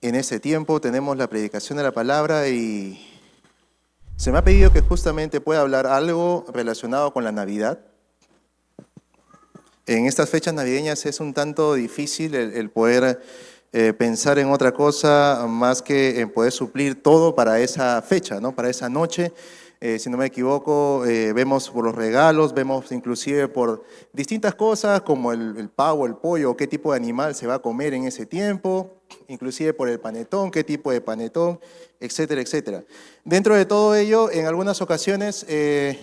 En ese tiempo tenemos la predicación de la palabra y se me ha pedido que justamente pueda hablar algo relacionado con la Navidad. En estas fechas navideñas es un tanto difícil el poder pensar en otra cosa más que en poder suplir todo para esa fecha, ¿no? Para esa noche. Si no me equivoco, vemos por los regalos, vemos inclusive por distintas cosas como el pavo, el pollo, qué tipo de animal se va a comer en ese tiempo, inclusive por el panetón, qué tipo de panetón, etcétera, etcétera. Dentro de todo ello, en algunas ocasiones,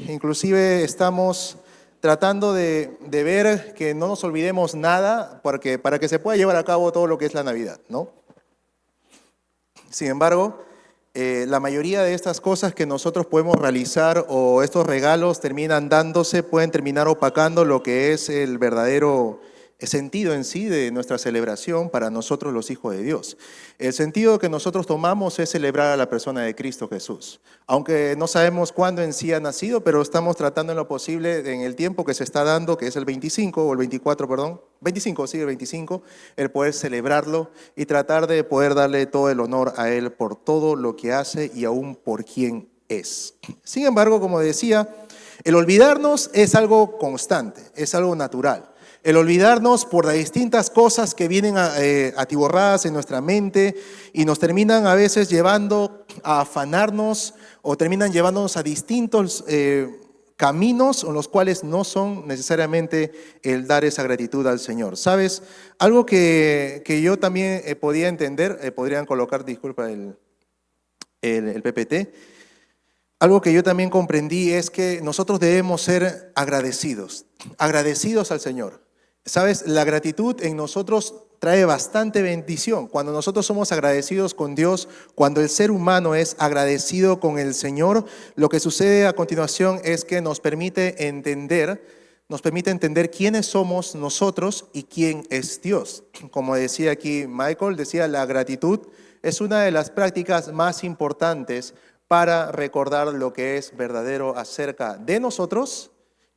inclusive estamos tratando de ver que no nos olvidemos nada porque, para que se pueda llevar a cabo todo lo que es la Navidad, ¿no? Sin embargo, la mayoría de estas cosas que nosotros podemos realizar o estos regalos terminan dándose, pueden terminar opacando lo que es el verdadero sentido en sí de nuestra celebración para nosotros los hijos de Dios. El sentido que nosotros tomamos es celebrar a la persona de Cristo Jesús. Aunque no sabemos cuándo en sí ha nacido, pero estamos tratando en lo posible en el tiempo que se está dando, que es el 25 o el 24, perdón, 25, sí, el 25, el poder celebrarlo y tratar de poder darle todo el honor a Él por todo lo que hace y aún por quién es. Sin embargo, como decía, el olvidarnos es algo constante, es algo natural. El olvidarnos por las distintas cosas que vienen atiborradas en nuestra mente y nos terminan a veces llevando a afanarnos o terminan llevándonos a distintos caminos en los cuales no son necesariamente el dar esa gratitud al Señor. ¿Sabes? Algo que yo también podía entender, podrían colocar, disculpa, el PPT. Algo que yo también comprendí es que nosotros debemos ser agradecidos, agradecidos al Señor. ¿Sabes? La gratitud en nosotros trae bastante bendición. Cuando nosotros somos agradecidos con Dios, cuando el ser humano es agradecido con el Señor, lo que sucede a continuación es que nos permite entender quiénes somos nosotros y quién es Dios. Como decía aquí Michael, decía, la gratitud es una de las prácticas más importantes para recordar lo que es verdadero acerca de nosotros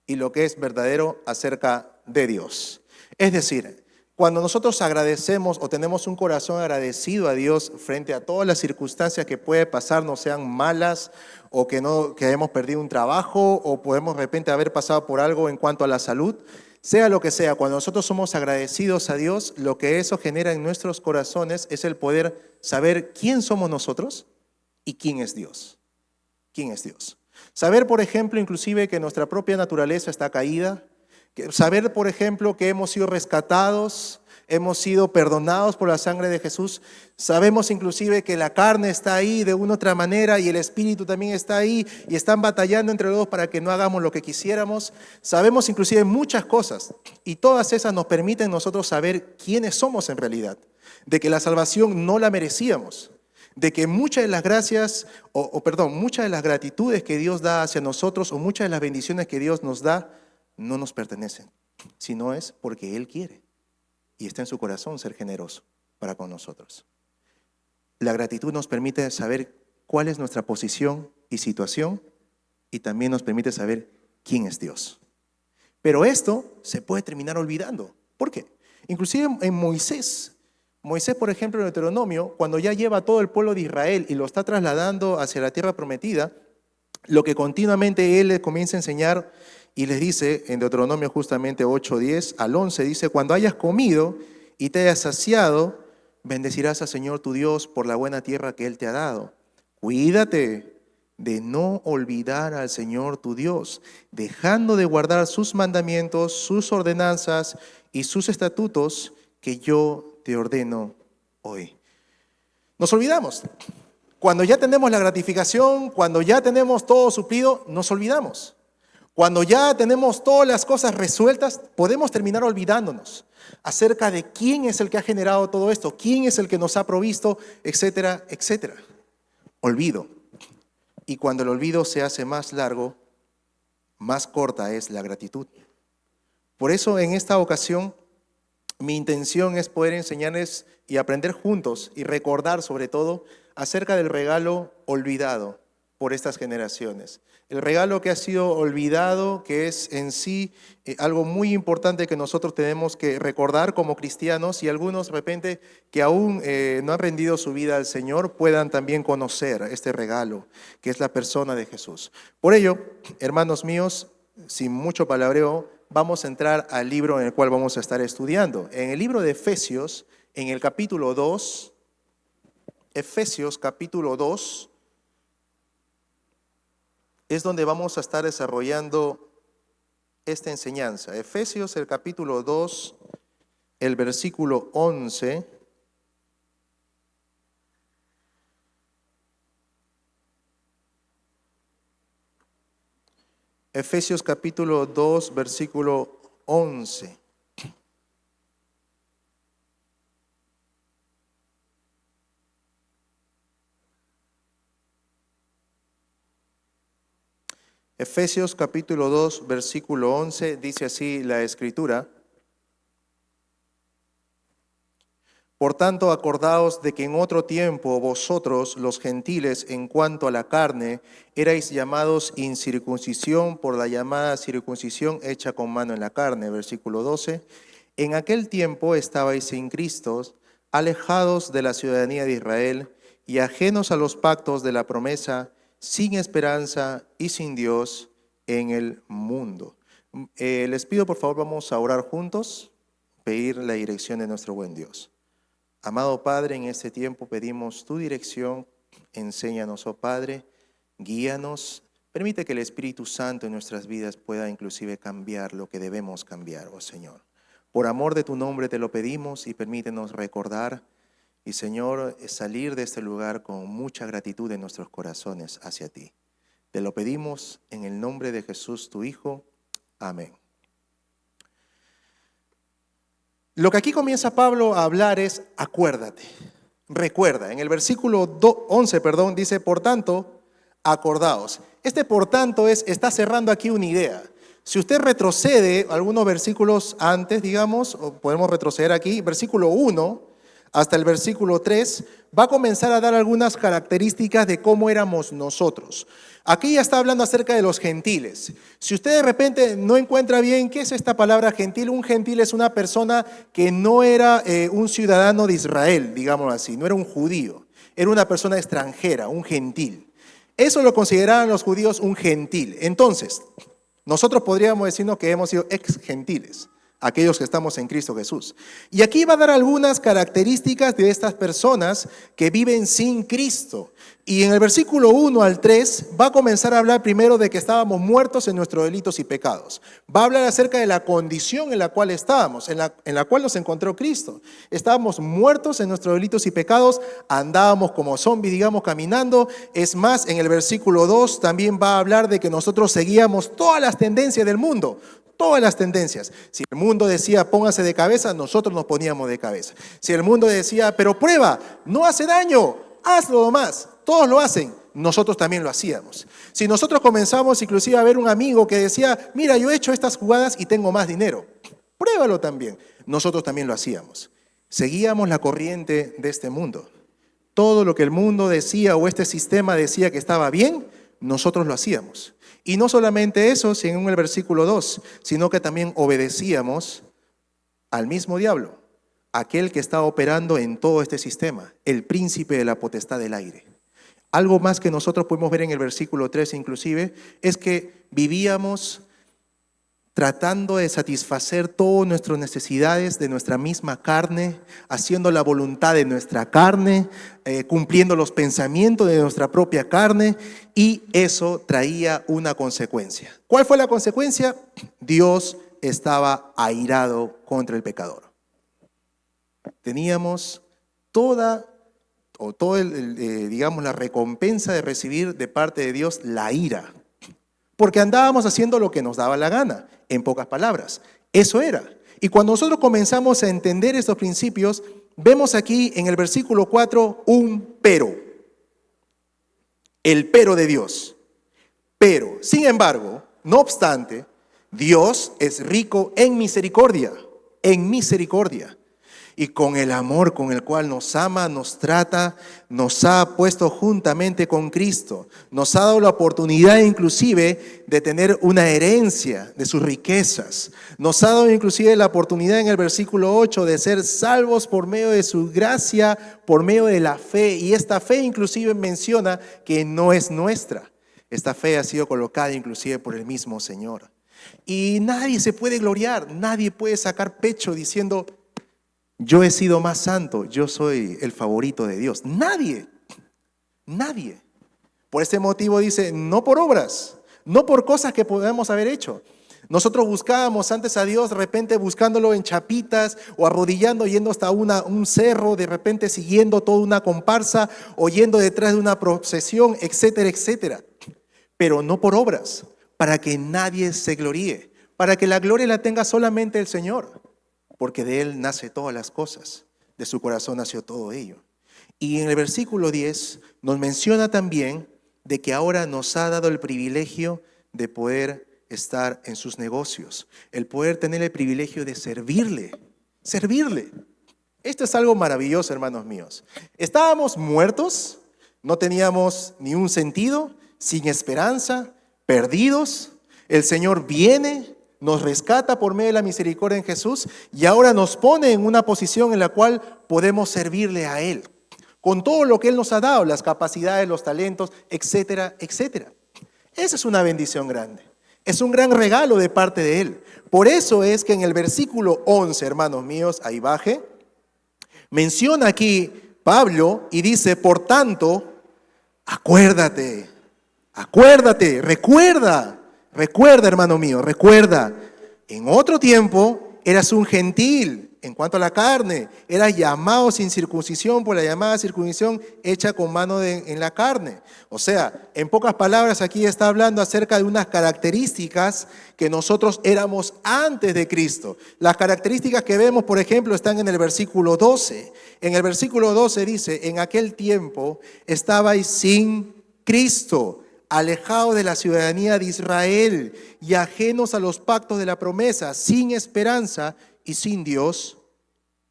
y lo que es verdadero acerca de Dios. Es decir, cuando nosotros agradecemos o tenemos un corazón agradecido a Dios frente a todas las circunstancias que puede pasar, no sean malas o que hemos perdido un trabajo o podemos de repente haber pasado por algo en cuanto a la salud, sea lo que sea, cuando nosotros somos agradecidos a Dios, lo que eso genera en nuestros corazones es el poder saber quién somos nosotros y quién es Dios. ¿Quién es Dios? Saber, por ejemplo, inclusive que nuestra propia naturaleza está caída. Saber, por ejemplo, que hemos sido rescatados, hemos sido perdonados por la sangre de Jesús. Sabemos inclusive que la carne está ahí de una u otra manera y el espíritu también está ahí y están batallando entre los dos para que no hagamos lo que quisiéramos. Sabemos inclusive muchas cosas y todas esas nos permiten nosotros saber quiénes somos en realidad, de que la salvación no la merecíamos, de que muchas de las gracias, muchas de las gratitudes que Dios da hacia nosotros o muchas de las bendiciones que Dios nos da no nos pertenecen, sino es porque Él quiere y está en su corazón ser generoso para con nosotros. La gratitud nos permite saber cuál es nuestra posición y situación y también nos permite saber quién es Dios. Pero esto se puede terminar olvidando. ¿Por qué? Inclusive en Moisés, por ejemplo, en Deuteronomio, cuando ya lleva a todo el pueblo de Israel y lo está trasladando hacia la tierra prometida, lo que continuamente él les comienza a enseñar y les dice en Deuteronomio justamente 8:10 al 11, dice, cuando hayas comido y te hayas saciado, bendecirás al Señor tu Dios por la buena tierra que Él te ha dado. Cuídate de no olvidar al Señor tu Dios, dejando de guardar sus mandamientos, sus ordenanzas y sus estatutos que yo te ordeno hoy. Nos olvidamos. Cuando ya tenemos la gratificación, cuando ya tenemos todo suplido, nos olvidamos. Cuando ya tenemos todas las cosas resueltas, podemos terminar olvidándonos acerca de quién es el que ha generado todo esto, quién es el que nos ha provisto, etcétera, etcétera. Olvido. Y cuando el olvido se hace más largo, más corta es la gratitud. Por eso en esta ocasión, mi intención es poder enseñarles y aprender juntos y recordar sobre todo acerca del regalo olvidado, por estas generaciones. El regalo que ha sido olvidado, que es en sí algo muy importante que nosotros tenemos que recordar como cristianos, y algunos de repente que aún no han rendido su vida al Señor puedan también conocer este regalo, que es la persona de Jesús. Por ello, hermanos míos, sin mucho palabreo, vamos a entrar al libro en el cual vamos a estar estudiando. En el libro de Efesios, en el capítulo 2, Efesios capítulo 2, es donde vamos a estar desarrollando esta enseñanza. Efesios, el capítulo 2, el versículo 11. Efesios capítulo 2, versículo 11. Efesios capítulo 2, versículo 11, dice así la Escritura: Por tanto, acordaos de que en otro tiempo vosotros, los gentiles, en cuanto a la carne, erais llamados incircuncisión por la llamada circuncisión hecha con mano en la carne. Versículo 12, en aquel tiempo estabais sin Cristo, alejados de la ciudadanía de Israel y ajenos a los pactos de la promesa, sin esperanza y sin Dios en el mundo. Les pido por favor, vamos a orar juntos, pedir la dirección de nuestro buen Dios. Amado Padre, en este tiempo pedimos tu dirección, enséñanos, oh Padre, guíanos, permite que el Espíritu Santo en nuestras vidas pueda inclusive cambiar lo que debemos cambiar, oh Señor. Por amor de tu nombre te lo pedimos y permítenos recordar y, Señor, salir de este lugar con mucha gratitud en nuestros corazones hacia ti. Te lo pedimos en el nombre de Jesús, tu Hijo. Amén. Lo que aquí comienza Pablo a hablar es, acuérdate, recuerda. En el versículo 11, dice, por tanto, acordaos. Este por tanto está cerrando aquí una idea. Si usted retrocede algunos versículos antes, digamos, o podemos retroceder aquí, versículo 1 hasta el versículo 3, va a comenzar a dar algunas características de cómo éramos nosotros. Aquí ya está hablando acerca de los gentiles. Si usted de repente no encuentra bien qué es esta palabra gentil, un gentil es una persona que no era un ciudadano de Israel, digámoslo así, no era un judío, era una persona extranjera, un gentil. Eso lo consideraban los judíos un gentil. Entonces, nosotros podríamos decirnos que hemos sido ex gentiles, aquellos que estamos en Cristo Jesús. Y aquí va a dar algunas características de estas personas que viven sin Cristo. Y en el versículo 1 al 3 va a comenzar a hablar primero de que estábamos muertos en nuestros delitos y pecados. Va a hablar acerca de la condición en la cual estábamos, en la cual nos encontró Cristo. Estábamos muertos en nuestros delitos y pecados, andábamos como zombies, digamos, caminando. Es más, en el versículo 2 también va a hablar de que nosotros seguíamos todas las tendencias del mundo. Todas las tendencias. Si el mundo decía póngase de cabeza, nosotros nos poníamos de cabeza. Si el mundo decía pero prueba, no hace daño, hazlo nomás, todos lo hacen, nosotros también lo hacíamos. Si nosotros comenzamos inclusive a ver un amigo que decía mira, yo he hecho estas jugadas y tengo más dinero, pruébalo también, nosotros también lo hacíamos. Seguíamos la corriente de este mundo. Todo lo que el mundo decía o este sistema decía que estaba bien, nosotros lo hacíamos. Y no solamente eso, sino en el versículo 2, sino que también obedecíamos al mismo diablo, aquel que está operando en todo este sistema, el príncipe de la potestad del aire. Algo más que nosotros podemos ver en el versículo 3 inclusive, es que vivíamos tratando de satisfacer todas nuestras necesidades de nuestra misma carne, haciendo la voluntad de nuestra carne, cumpliendo los pensamientos de nuestra propia carne, y eso traía una consecuencia. ¿Cuál fue la consecuencia? Dios estaba airado contra el pecador. Teníamos digamos, la recompensa de recibir de parte de Dios la ira, porque andábamos haciendo lo que nos daba la gana, en pocas palabras. Eso era. Y cuando nosotros comenzamos a entender estos principios, vemos aquí en el versículo 4 un pero. El pero de Dios. Pero, sin embargo, no obstante, Dios es rico en misericordia. En misericordia. Y con el amor con el cual nos ama, nos trata, nos ha puesto juntamente con Cristo. Nos ha dado la oportunidad inclusive de tener una herencia de sus riquezas. Nos ha dado inclusive la oportunidad en el versículo 8 de ser salvos por medio de su gracia, por medio de la fe. Y esta fe inclusive menciona que no es nuestra. Esta fe ha sido colocada inclusive por el mismo Señor. Y nadie se puede gloriar, nadie puede sacar pecho diciendo: yo he sido más santo, yo soy el favorito de Dios. Nadie. Por este motivo dice, no por obras, no por cosas que podamos haber hecho. Nosotros buscábamos antes a Dios, de repente buscándolo en chapitas o arrodillando, yendo hasta un cerro, de repente siguiendo toda una comparsa o yendo detrás de una procesión, etcétera, etcétera. Pero no por obras, para que nadie se gloríe, para que la gloria la tenga solamente el Señor. Porque de Él nace todas las cosas, de su corazón nació todo ello. Y en el versículo 10 nos menciona también de que ahora nos ha dado el privilegio de poder estar en sus negocios, el poder tener el privilegio de servirle. Esto es algo maravilloso, hermanos míos. Estábamos muertos, no teníamos ni un sentido, sin esperanza, perdidos. El Señor viene, nos rescata por medio de la misericordia en Jesús y ahora nos pone en una posición en la cual podemos servirle a Él, con todo lo que Él nos ha dado, las capacidades, los talentos, etcétera, etcétera. Esa es una bendición grande, es un gran regalo de parte de Él. Por eso es que en el versículo 11, hermanos míos, ahí baje, menciona aquí Pablo y dice, por tanto, acuérdate, recuerda, hermano mío, recuerda, en otro tiempo eras un gentil en cuanto a la carne, eras llamado sin circuncisión por la llamada circuncisión hecha con mano en la carne. O sea, en pocas palabras aquí está hablando acerca de unas características que nosotros éramos antes de Cristo. Las características que vemos, por ejemplo, están en el versículo 12. En el versículo 12 dice, en aquel tiempo estabais sin Cristo, alejados de la ciudadanía de Israel y ajenos a los pactos de la promesa, sin esperanza y sin Dios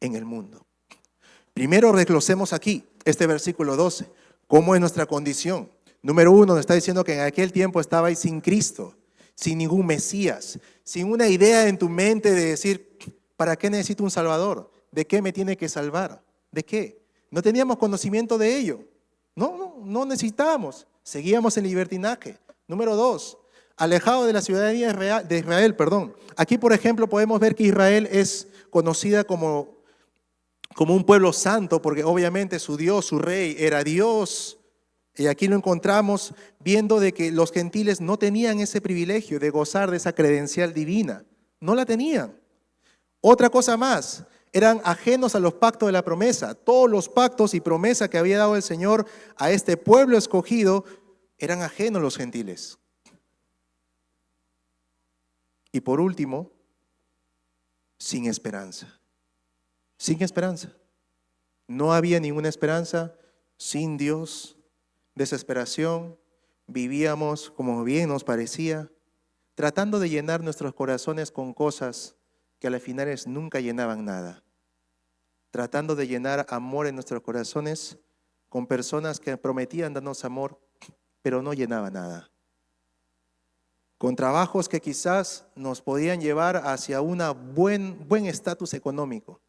en el mundo. Primero desglosemos aquí este versículo 12. ¿Cómo es nuestra condición? Número 1, nos está diciendo que en aquel tiempo estabais sin Cristo, sin ningún Mesías, sin una idea en tu mente de decir, ¿para qué necesito un Salvador? ¿De qué me tiene que salvar? ¿De qué? No teníamos conocimiento de ello. No necesitábamos. Seguíamos en libertinaje. Número 2, alejado de la ciudadanía de Israel. Aquí, por ejemplo, podemos ver que Israel es conocida como un pueblo santo, porque obviamente su Dios, su rey, era Dios. Y aquí lo encontramos viendo de que los gentiles no tenían ese privilegio de gozar de esa credencial divina. No la tenían. Otra cosa más, eran ajenos a los pactos de la promesa. Todos los pactos y promesas que había dado el Señor a este pueblo escogido eran ajenos los gentiles. Y por último, sin esperanza. Sin esperanza. No había ninguna esperanza, sin Dios, desesperación. Vivíamos como bien nos parecía, tratando de llenar nuestros corazones con cosas que a las finales nunca llenaban nada. Tratando de llenar amor en nuestros corazones con personas que prometían darnos amor, pero no llenaba nada. Con trabajos que quizás nos podían llevar hacia un buen estatus económico,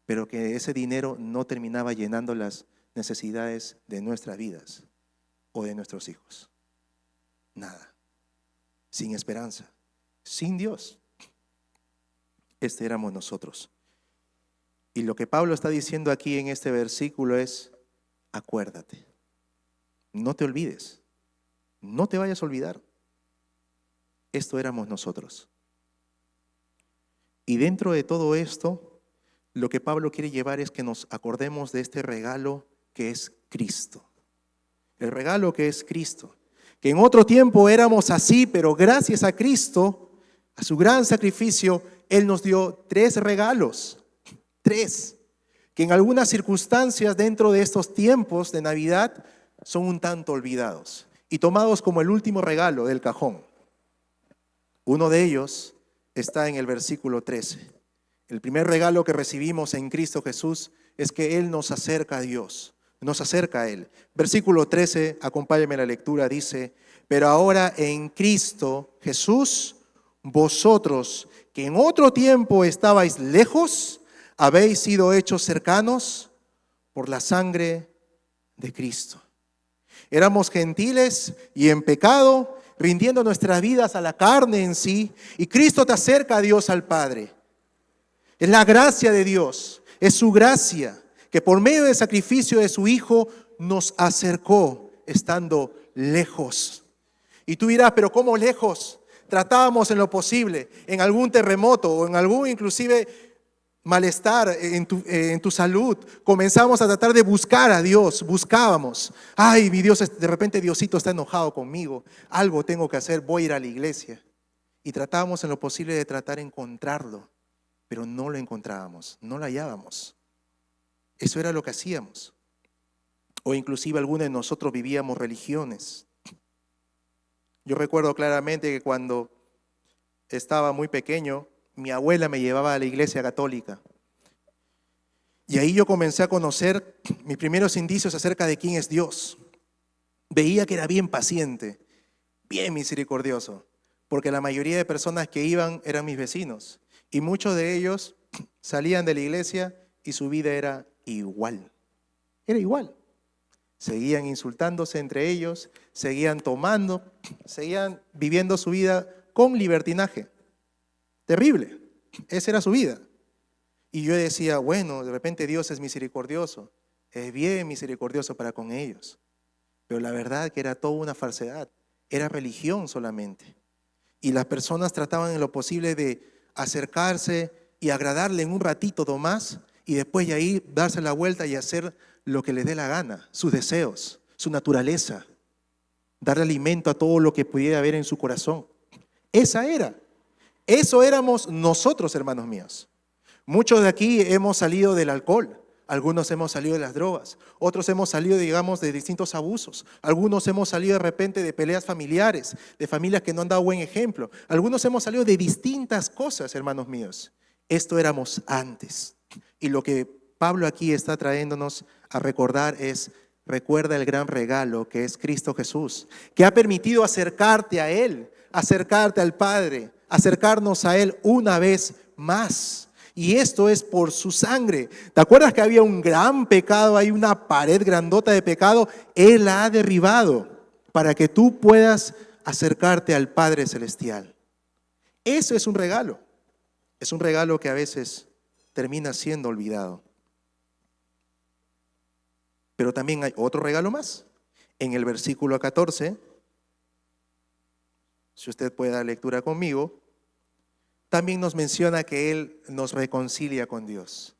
pero que ese dinero no terminaba llenando las necesidades de nuestras vidas o de nuestros hijos. Nada. Sin esperanza, sin Dios. Este éramos nosotros. Y lo que Pablo está diciendo aquí en este versículo es, acuérdate, no te olvides, no te vayas a olvidar. Esto éramos nosotros. Y dentro de todo esto, lo que Pablo quiere llevar es que nos acordemos de este regalo que es Cristo. El regalo que es Cristo. Que en otro tiempo éramos así, pero gracias a Cristo, a su gran sacrificio, Él nos dio 3 regalos. 3. Que en algunas circunstancias dentro de estos tiempos de Navidad son un tanto olvidados y tomados como el último regalo del cajón. Uno de ellos está en el versículo 13. El primer regalo que recibimos en Cristo Jesús es que Él nos acerca a Dios, nos acerca a Él. Versículo 13, acompáñame a la lectura, dice: pero ahora en Cristo Jesús, vosotros que en otro tiempo estabais lejos, habéis sido hechos cercanos por la sangre de Cristo. Éramos gentiles y en pecado, rindiendo nuestras vidas a la carne en sí, y Cristo te acerca a Dios, al Padre. Es la gracia de Dios, es su gracia, que por medio del sacrificio de su Hijo nos acercó estando lejos. Y tú dirás, pero ¿cómo lejos? Tratábamos en lo posible, en algún terremoto o en algún inclusive malestar en tu salud. Comenzamos a tratar de buscar a Dios, buscábamos. Ay, mi Dios, de repente Diosito está enojado conmigo, algo tengo que hacer, voy a ir a la iglesia. Y tratábamos en lo posible de tratar de encontrarlo, pero no lo encontrábamos, no lo hallábamos. Eso era lo que hacíamos. O inclusive algunos de nosotros vivíamos religiones. Yo recuerdo claramente que cuando estaba muy pequeño, mi abuela me llevaba a la iglesia católica. Y ahí yo comencé a conocer mis primeros indicios acerca de quién es Dios. Veía que era bien paciente, bien misericordioso, porque la mayoría de personas que iban eran mis vecinos. Y muchos de ellos salían de la iglesia y su vida era igual. Era igual. Seguían insultándose entre ellos, seguían tomando, seguían viviendo su vida con libertinaje. Terrible. Esa era su vida. Y yo decía, bueno, de repente Dios es misericordioso. Es bien misericordioso para con ellos. Pero la verdad que era toda una falsedad. Era religión solamente. Y las personas trataban en lo posible de acercarse y agradarle en un ratito nomás, y después de ahí darse la vuelta y hacer lo que les dé la gana, sus deseos, su naturaleza, darle alimento a todo lo que pudiera haber en su corazón. Eso éramos nosotros, hermanos míos. Muchos de aquí hemos salido del alcohol, algunos hemos salido de las drogas, otros hemos salido, digamos, de distintos abusos, algunos hemos salido de repente de peleas familiares, de familias que no han dado buen ejemplo, algunos hemos salido de distintas cosas, hermanos míos. Esto éramos antes. Y lo que Pablo aquí está trayéndonos a recordar es: recuerda el gran regalo que es Cristo Jesús, que ha permitido acercarte a Él, acercarte al Padre, acercarnos a Él una vez más. Y esto es por su sangre. ¿Te acuerdas que había un gran pecado, hay una pared grandota de pecado? Él la ha derribado para que tú puedas acercarte al Padre Celestial. Eso es un regalo. Es un regalo que a veces termina siendo olvidado. Pero también hay otro regalo más. En el versículo 14, si usted puede dar lectura conmigo, también nos menciona que Él nos reconcilia con Dios.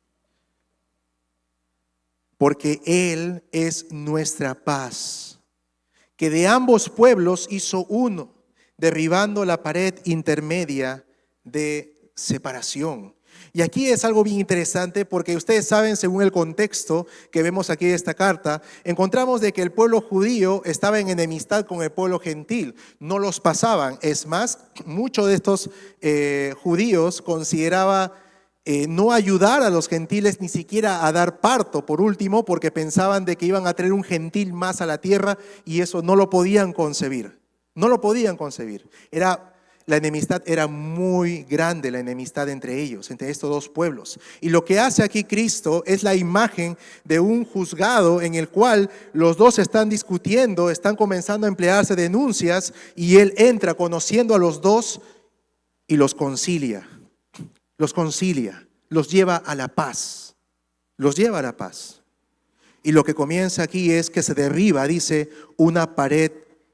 Porque Él es nuestra paz, que de ambos pueblos hizo uno, derribando la pared intermedia de separación. Y aquí es algo bien interesante porque ustedes saben, según el contexto que vemos aquí de esta carta, encontramos de que el pueblo judío estaba en enemistad con el pueblo gentil, no los pasaban. Es más, muchos de estos judíos consideraba no ayudar a los gentiles ni siquiera a dar parto, por último, porque pensaban de que iban a traer un gentil más a la tierra y eso no lo podían concebir. No lo podían concebir. La enemistad era muy grande, la enemistad entre ellos, entre estos dos pueblos. Y lo que hace aquí Cristo es la imagen de un juzgado en el cual los dos están discutiendo, están comenzando a emplearse denuncias y Él entra conociendo a los dos y los concilia, los lleva a la paz, Y lo que comienza aquí es que se derriba, dice, una pared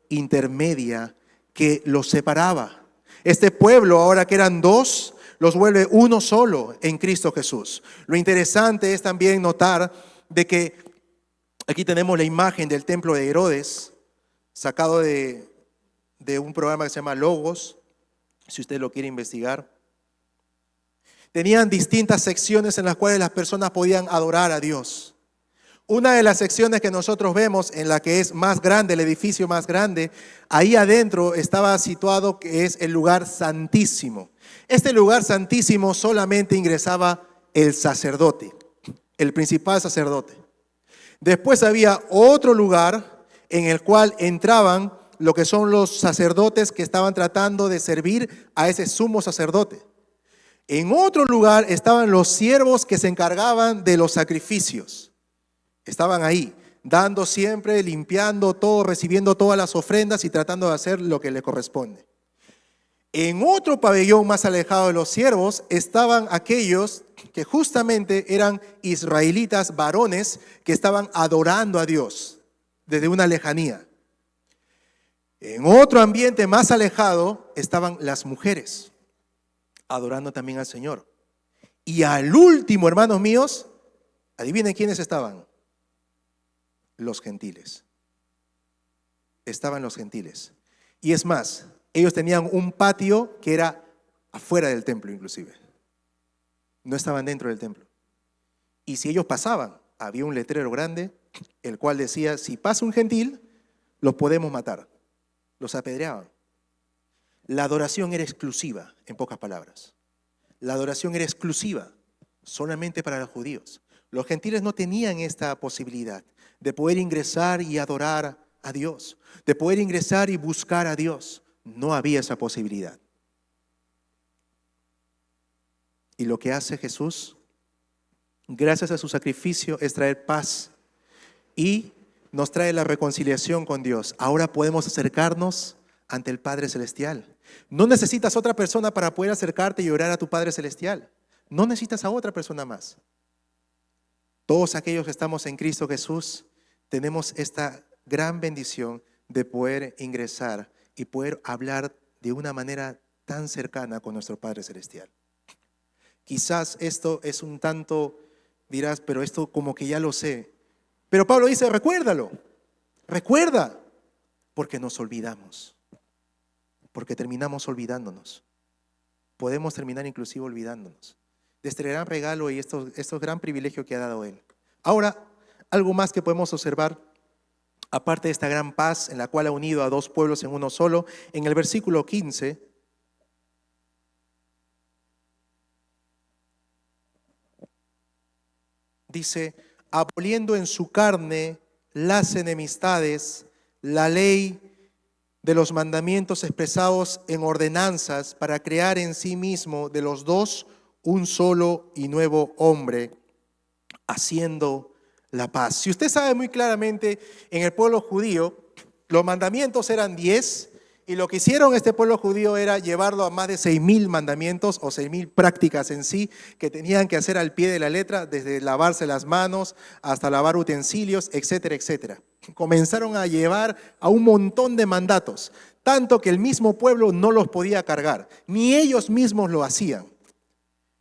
intermedia que los separaba. Este pueblo, ahora que eran dos, los vuelve uno solo en Cristo Jesús. Lo interesante es también notar de que aquí tenemos la imagen del templo de Herodes, sacado de un programa que se llama Logos, si usted lo quiere investigar. Tenían distintas secciones en las cuales las personas podían adorar a Dios. Una de las secciones que nosotros vemos en la que es más grande, el edificio más grande, ahí adentro estaba situado que es el lugar santísimo. Este lugar santísimo solamente ingresaba el sacerdote, el principal sacerdote. Después había otro lugar en el cual entraban lo que son los sacerdotes que estaban tratando de servir a ese sumo sacerdote. En otro lugar estaban los siervos que se encargaban de los sacrificios. Estaban ahí, dando siempre, limpiando todo, recibiendo todas las ofrendas y tratando de hacer lo que le corresponde. En otro pabellón más alejado de los siervos estaban aquellos que justamente eran israelitas varones que estaban adorando a Dios desde una lejanía. En otro ambiente más alejado estaban las mujeres adorando también al Señor. Y al último, hermanos míos, adivinen quiénes estaban. Los gentiles. Estaban los gentiles. Y es más, ellos tenían un patio que era afuera del templo inclusive. No estaban dentro del templo. Y si ellos pasaban, había un letrero grande, el cual decía, si pasa un gentil, los podemos matar. Los apedreaban. La adoración era exclusiva, en pocas palabras. La adoración era exclusiva, solamente para los judíos. Los gentiles no tenían esta posibilidad de poder ingresar y adorar a Dios, de poder ingresar y buscar a Dios. No había esa posibilidad. Y lo que hace Jesús, gracias a su sacrificio, es traer paz y nos trae la reconciliación con Dios. Ahora podemos acercarnos ante el Padre Celestial. No necesitas otra persona para poder acercarte y orar a tu Padre Celestial. No necesitas a otra persona más. Todos aquellos que estamos en Cristo Jesús tenemos esta gran bendición de poder ingresar y poder hablar de una manera tan cercana con nuestro Padre Celestial. Quizás esto es un tanto, dirás, pero esto como que ya lo sé. Pero Pablo dice, recuérdalo, recuerda, porque nos olvidamos, porque terminamos olvidándonos. Podemos terminar inclusive olvidándonos de este gran regalo y estos gran privilegio que ha dado Él. Ahora, algo más que podemos observar, aparte de esta gran paz en la cual ha unido a dos pueblos en uno solo, en el versículo 15, dice, aboliendo en su carne las enemistades, la ley de los mandamientos expresados en ordenanzas para crear en sí mismo de los dos un solo y nuevo hombre, haciendo la paz. Si usted sabe muy claramente, en el pueblo judío, los mandamientos eran 10 y lo que hicieron este pueblo judío era llevarlo a más de 6,000 mandamientos o 6,000 prácticas en sí que tenían que hacer al pie de la letra, desde lavarse las manos hasta lavar utensilios, etcétera, etcétera. Comenzaron a llevar a un montón de mandatos, tanto que el mismo pueblo no los podía cargar, ni ellos mismos lo hacían.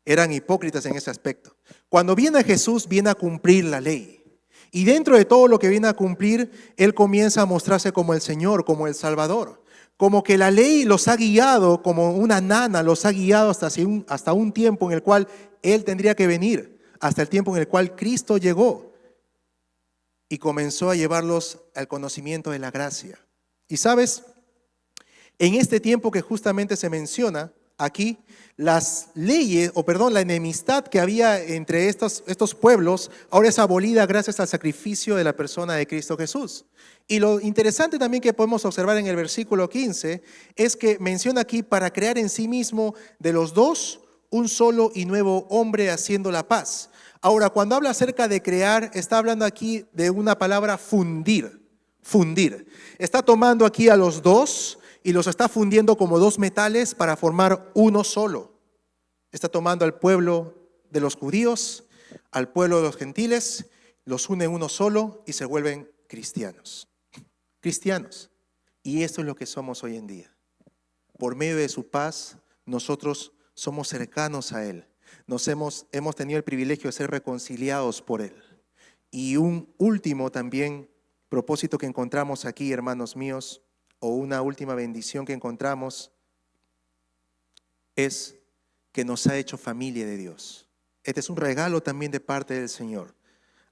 Eran hipócritas en ese aspecto. Cuando viene Jesús, viene a cumplir la ley. Y dentro de todo lo que viene a cumplir, Él comienza a mostrarse como el Señor, como el Salvador. Como que la ley los ha guiado, como una nana los ha guiado hasta un tiempo en el cual Él tendría que venir, hasta el tiempo en el cual Cristo llegó y comenzó a llevarlos al conocimiento de la gracia. Y sabes, en este tiempo que justamente se menciona aquí, las leyes, la enemistad que había entre estos pueblos, ahora es abolida gracias al sacrificio de la persona de Cristo Jesús. Y lo interesante también que podemos observar en el versículo 15 es que menciona aquí para crear en sí mismo de los dos un solo y nuevo hombre haciendo la paz. Ahora, cuando habla acerca de crear, está hablando aquí de una palabra fundir, fundir. Está tomando aquí a los dos y los está fundiendo como dos metales para formar uno solo. Está tomando al pueblo de los judíos, al pueblo de los gentiles, los une en uno solo y se vuelven cristianos. Cristianos. Y esto es lo que somos hoy en día. Por medio de su paz, nosotros somos cercanos a Él. Hemos tenido el privilegio de ser reconciliados por Él. Y un último también propósito que encontramos aquí, hermanos míos, o una última bendición que encontramos, es que nos ha hecho familia de Dios. Este es un regalo también de parte del Señor.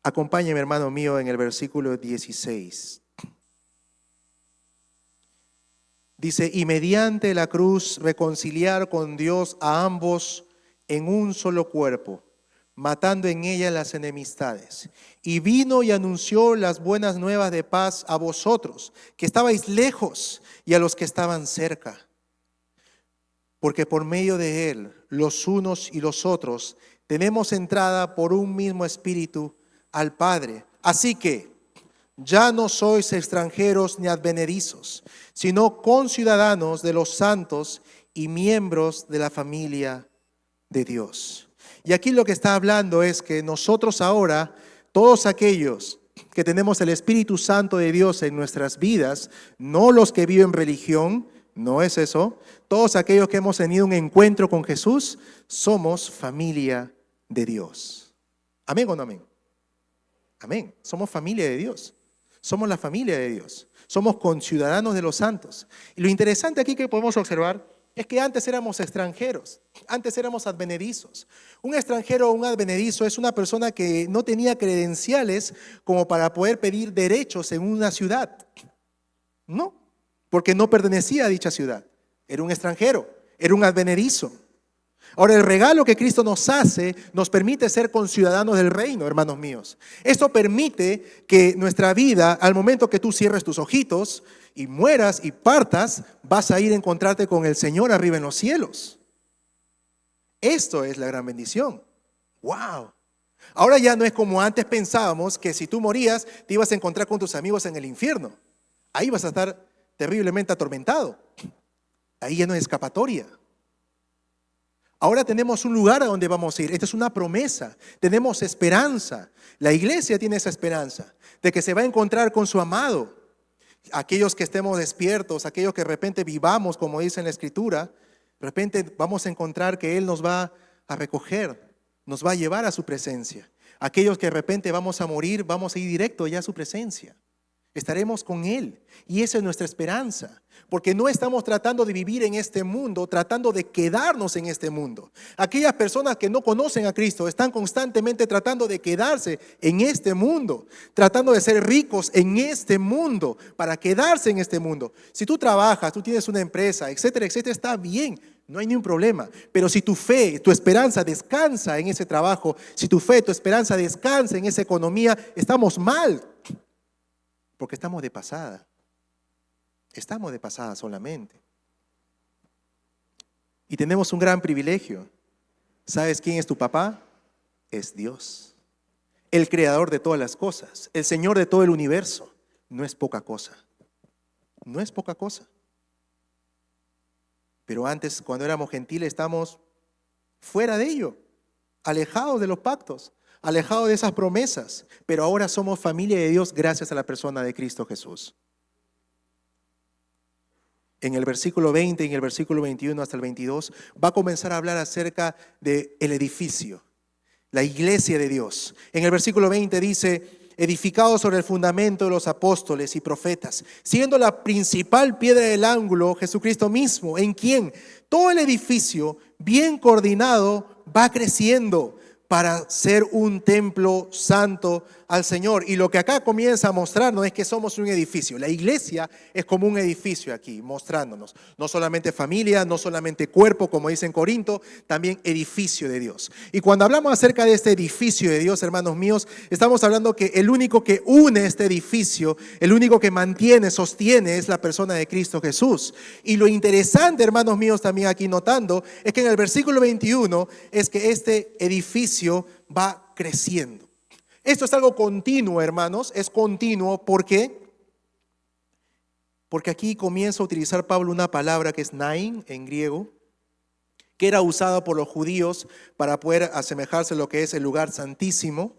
Acompáñeme, hermano mío, en el versículo 16. Dice, y mediante la cruz reconciliar con Dios a ambos en un solo cuerpo, matando en ella las enemistades. Y vino y anunció las buenas nuevas de paz a vosotros, que estabais lejos, y a los que estaban cerca. Porque por medio de él, los unos y los otros, tenemos entrada por un mismo espíritu al Padre. Así que ya no sois extranjeros ni advenedizos, sino conciudadanos de los santos y miembros de la familia de Dios. Y aquí lo que está hablando es que nosotros ahora, todos aquellos que tenemos el Espíritu Santo de Dios en nuestras vidas, no los que viven religión, no es eso, todos aquellos que hemos tenido un encuentro con Jesús, somos familia de Dios. ¿Amén o no amén? Amén. Somos familia de Dios. Somos la familia de Dios. Somos conciudadanos de los santos. Y lo interesante aquí que podemos observar es que antes éramos extranjeros, antes éramos advenedizos. Un extranjero o un advenedizo es una persona que no tenía credenciales como para poder pedir derechos en una ciudad. No, porque no pertenecía a dicha ciudad. Era un extranjero, era un advenedizo. Ahora, el regalo que Cristo nos hace nos permite ser conciudadanos del reino, hermanos míos. Esto permite que nuestra vida, al momento que tú cierres tus ojitos y mueras y partas, vas a ir a encontrarte con el Señor arriba en los cielos. Esto es la gran bendición. ¡Wow! Ahora ya no es como antes pensábamos, que si tú morías te ibas a encontrar con tus amigos en el infierno. Ahí vas a estar terriblemente atormentado. Ahí ya no hay escapatoria. Ahora tenemos un lugar a donde vamos a ir. Esta es una promesa. Tenemos esperanza. La iglesia tiene esa esperanza de que se va a encontrar con su amado. Aquellos que estemos despiertos, aquellos que de repente vivamos, como dice en la Escritura, de repente vamos a encontrar que Él nos va a recoger, nos va a llevar a su presencia. Aquellos que de repente vamos a morir, vamos a ir directo ya a su presencia. Estaremos con Él. Y esa es nuestra esperanza. Porque no estamos tratando de vivir en este mundo, tratando de quedarnos en este mundo. Aquellas personas que no conocen a Cristo están constantemente tratando de quedarse en este mundo, tratando de ser ricos en este mundo, para quedarse en este mundo. Si tú trabajas, tú tienes una empresa, etcétera, etcétera, está bien, no hay ningún problema. Pero si tu fe, tu esperanza descansa en ese trabajo, si tu fe, tu esperanza descansa en esa economía, estamos mal. Porque estamos de pasada. Estamos de pasada solamente. Y tenemos un gran privilegio. ¿Sabes quién es tu papá? Es Dios. El creador de todas las cosas. El Señor de todo el universo. No es poca cosa. No es poca cosa. Pero antes, cuando éramos gentiles, estamos fuera de ello. Alejados de los pactos. Alejados de esas promesas. Pero ahora somos familia de Dios gracias a la persona de Cristo Jesús. En el versículo 20 y en el versículo 21 hasta el 22 va a comenzar a hablar acerca del edificio, la iglesia de Dios. En el versículo 20 dice, edificado sobre el fundamento de los apóstoles y profetas, siendo la principal piedra del ángulo Jesucristo mismo, en quien todo el edificio bien coordinado va creciendo para ser un templo santo al Señor. Y lo que acá comienza a mostrarnos es que somos un edificio. La iglesia es como un edificio aquí, mostrándonos. No solamente familia, no solamente cuerpo, como dice en Corinto, también edificio de Dios. Y cuando hablamos acerca de este edificio de Dios, hermanos míos, estamos hablando que el único que une este edificio, el único que mantiene, sostiene, es la persona de Cristo Jesús. Y lo interesante, hermanos míos, también aquí notando, es que en el versículo 21 es que este edificio va creciendo. Esto es algo continuo, hermanos, es continuo. ¿Por qué? Porque aquí comienza a utilizar Pablo una palabra que es nain en griego, que era usada por los judíos para poder asemejarse a lo que es el lugar santísimo,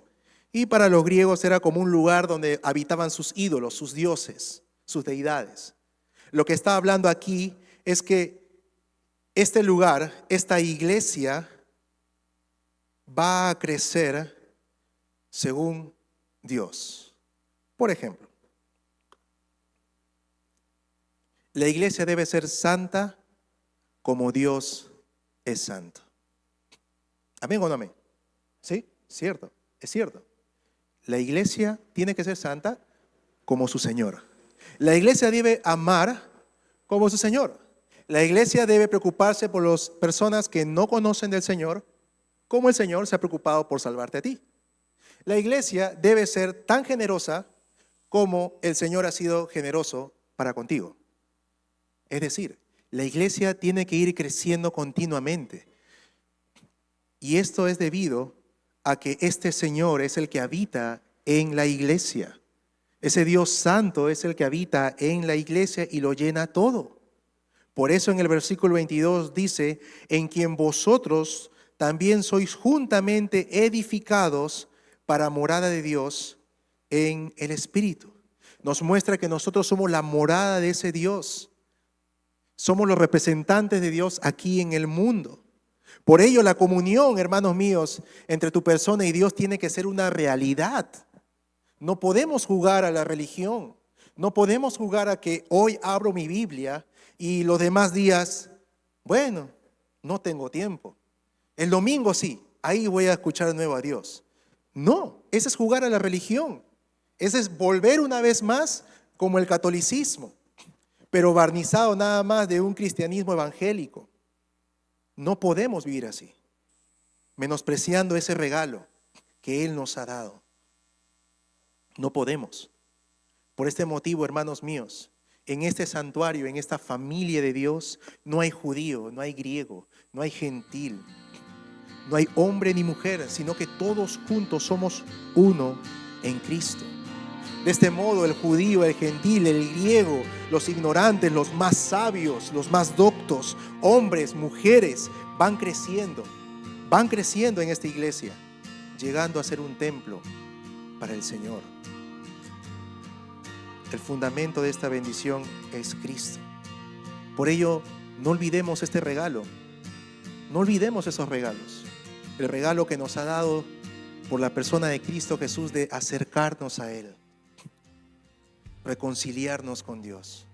y para los griegos era como un lugar donde habitaban sus ídolos, sus dioses, sus deidades. Lo que está hablando aquí es que este lugar, esta iglesia, va a crecer según Dios. Por ejemplo, la iglesia debe ser santa como Dios es santo. ¿Amén o no amén? ¿Sí? Cierto, es cierto. La iglesia tiene que ser santa como su Señor. La iglesia debe amar como su Señor. La iglesia debe preocuparse por las personas que no conocen del Señor, como el Señor se ha preocupado por salvarte a ti. La iglesia debe ser tan generosa como el Señor ha sido generoso para contigo. Es decir, la iglesia tiene que ir creciendo continuamente. Y esto es debido a que este Señor es el que habita en la iglesia. Ese Dios santo es el que habita en la iglesia y lo llena todo. Por eso en el versículo 22 dice, en quien vosotros también sois juntamente edificados para morada de Dios en el Espíritu. Nos muestra que nosotros somos la morada de ese Dios. Somos los representantes de Dios aquí en el mundo. Por ello la comunión, hermanos míos, entre tu persona y Dios tiene que ser una realidad. No podemos jugar a la religión. No podemos jugar a que hoy abro mi Biblia y los demás días, bueno, no tengo tiempo. El domingo sí, ahí voy a escuchar de nuevo a Dios. No, ese es jugar a la religión. Ese es volver una vez más como el catolicismo, pero barnizado nada más de un cristianismo evangélico. No podemos vivir así, menospreciando ese regalo que Él nos ha dado. No podemos. Por este motivo, hermanos míos, en este santuario, en esta familia de Dios, no hay judío, no hay griego, no hay gentil, no hay hombre ni mujer, sino que todos juntos somos uno en Cristo. De este modo, el judío, el gentil, el griego, los ignorantes, los más sabios, los más doctos, hombres, mujeres, van creciendo en esta iglesia, llegando a ser un templo para el Señor. El fundamento de esta bendición es Cristo. Por ello, no olvidemos este regalo. No olvidemos esos regalos. El regalo que nos ha dado por la persona de Cristo Jesús de acercarnos a Él, reconciliarnos con Dios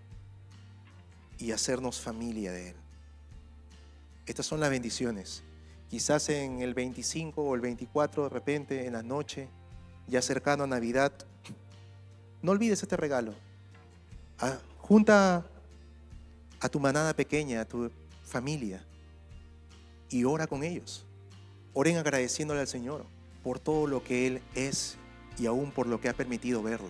y hacernos familia de Él. Estas son las bendiciones. Quizás en el 25 o el 24, de repente, en la noche, ya cercano a Navidad, no olvides este regalo. Junta a tu manada pequeña, a tu familia, y ora con ellos. Oren agradeciéndole al Señor por todo lo que Él es y aún por lo que ha permitido verlo.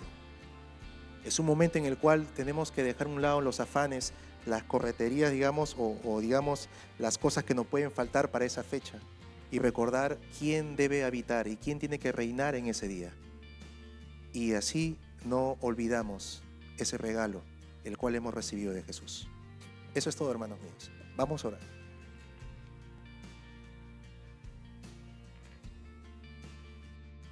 Es un momento en el cual tenemos que dejar a un lado los afanes, las correterías, digamos, o digamos las cosas que nos pueden faltar para esa fecha, y recordar quién debe habitar y quién tiene que reinar en ese día. Y así no olvidamos ese regalo, el cual hemos recibido de Jesús. Eso es todo, hermanos míos. Vamos a orar.